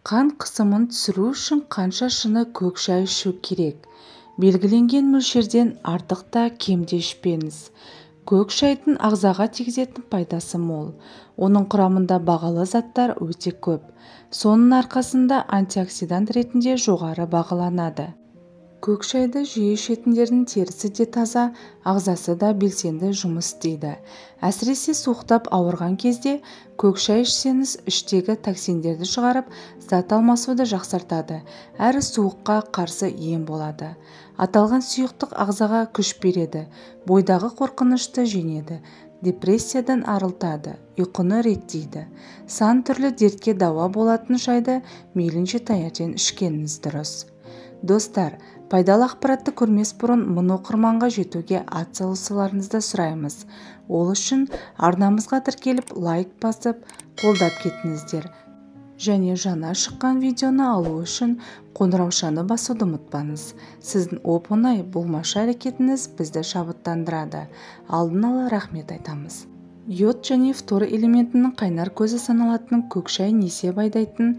Қан қысымын түсіру үшін қанша шыны көк шай ішу керек? Белгіленген мөлшерден артық та кем де ішпеңіз. Көк шайдың ағзаға тигізетін пайдасы мол. Оның құрамында бағалы заттар өте көп. Соның арқасында антиоксидант ретінде жоғары бағаланады. Көк шайды жиі ішетіндердің терісі де таза, ағзасы да белсенді жұмыс істейді. Әсіресе суықтап ауырған кезде көк шай ішсеңіз, іштегі токсиндерді шығарып, зат алмасуды жақсартады, әрі суыққа қарсы ем болады. Аталған сұйықтық ағзаға күш береді, бойдағы қорқынышты жеңеді, депрессиядан арылтады, ұйқыны реттейді. Сан түрлі дертке дауа болатын шайды мейлінше таңертең ішкеніңіз дұрыс. Достар, пайдалы ақпаратты көрмес бұрын мың оқырманға жетуге атсалысуларыңызды сұраймыз. Ол үшін арнамызға тіркеліп, лайк басып, қолдап кетіңіздер. Және жаңа шыққан видеоны алу үшін қоңыраушаны басуды ұмытпаңыз. Сіздің оп-оңай болмашы әрекетіңіз бізді шабыттандырады. Алдын ала рахмет айтамыз. Йод және фтор элементінің қайнар көзі саналатын көк шай несеп айдайтын,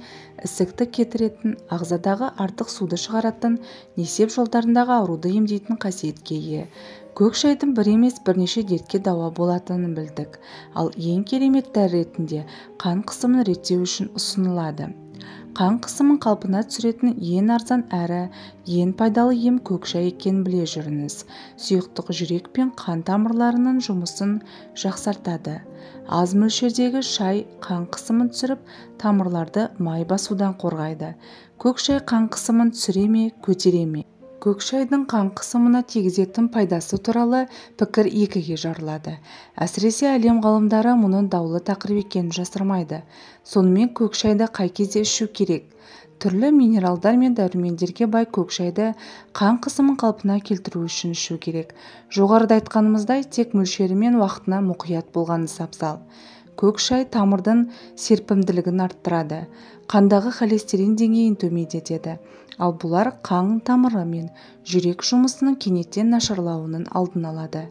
ісікті кетіретін, ағзадағы артық суды шығаратын, несеп жолдарындағы ауруды емдейтін қасиетке ие. Көк шайдың бір емес бірнеше дертке дауа болатынын білдік. Ал ең керемет дәрі ретінде қан қысымын реттеу үшін ұсынылады. Қан қысымын қалпына түсіретін ең арзан әрі ең пайдалы ем көк шай екенін біле жүріңіз. Сұйықтық жүрек пен қан тамырларының жұмысын жақсартады. Аз мөлшердегі шай қан қысымын түсіріп, тамырларды май басудан қорғайды. Көк шай қан қысымын түсіре ме, көтере ме? Көк шайдың қан қысымына тигізетін пайдасы туралы пікір екіге жарылады. Әсіресе әлем ғалымдары мұның даулы тақырып екенін жасырмайды. Сонымен көк шайды қай кезде ішу керек? Түрлі минералдар мен дәрумендерге бай көк шайды қан қысымын қалпына келтіру үшін ішу керек. Жоғарыда айтқанымыздай, тек мөлшері мен уақытына мұқият болғаныңыз абзал. Көк шай тамырдың серпімділігін арттырады, қандағы холестерин деңгейін төмендетеді. Ал бұлар қан тамыры мен жүрек жұмысының кенеттен нашарлауының алдын алады.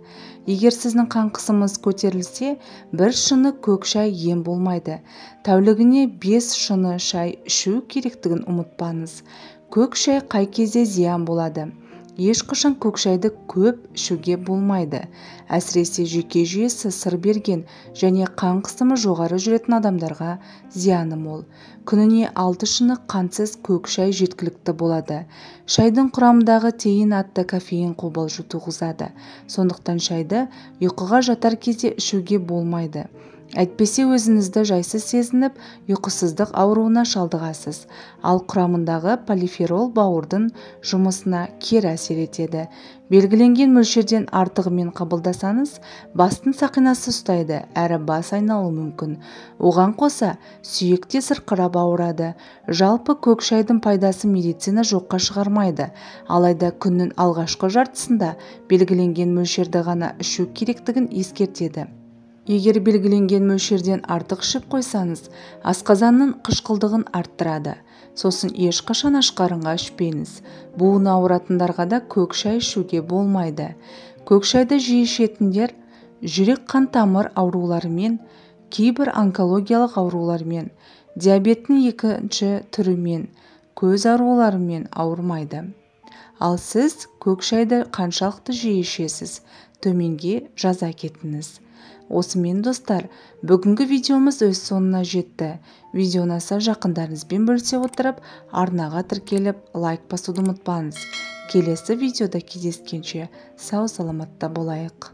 Егер сіздің қан қысымыңыз көтерілсе, бір шыны көк шай ем болмайды. Тәулігіне 5 шыны шай ішу керектігін ұмытпаңыз. Көк шай қай кезде зиян болады? Ешқашан көк шайды көп ішуге болмайды. Әсіресе жүйке жүйесі сыр берген және қан қысымы жоғары жүретін адамдарға зияны мол. Күніне 6 шыны қантсыз көк шай жеткілікті болады. Шайдың құрамындағы теин атты кофеин қобалжу туғызады. Сондықтан шайды ұйқыға жатар кезде ішуге болмайды. Әйтпесе өзіңізді жайсыз сезініп, ұйқысыздық ауруына шалдығасыз. Ал құрамындағы полиферол бауырдың жұмысына кері әсер етеді. Белгіленген мөлшерден артығымен қабылдасаңыз, бастың сақинасы ұстайды, әрі бас айналуы мүмкін. Оған қоса, сүйек те сырқырап ауырады. Жалпы көк шайдың пайдасы медицина жоққа шығармайды. Алайда күннің алғашқы жартысында белгіленген мөлшерді ғана ішу керектігін ескертеді. Егер белгіленген мөлшерден артық ішіп қойсаңыз, асқазанның қышқылдығын арттырады. Сосын ешқашан аш қарынға ішпеңіз. Буыны ауыратындарға да көк шай ішуге болмайды. Көк шайды жиі ішетіндер жүрек қан тамыр ауруларымен, кейбір онкологиялық аурулармен, диабеттің 2-ші түрімен, көз ауруларымен ауырмайды. Ал сіз көк шайды қаншалықты жиі ішесіз? Төменге жаза кетіңіз. Осымен достар, бүгінгі видеомыз өз соңына жетті. Видео ұнаса жақындарыңызбен бөлісе отырып, арнаға тіркеліп, лайк басуды ұмытпаңыз. Келесі видеода кездескенше сау саламатта болайық.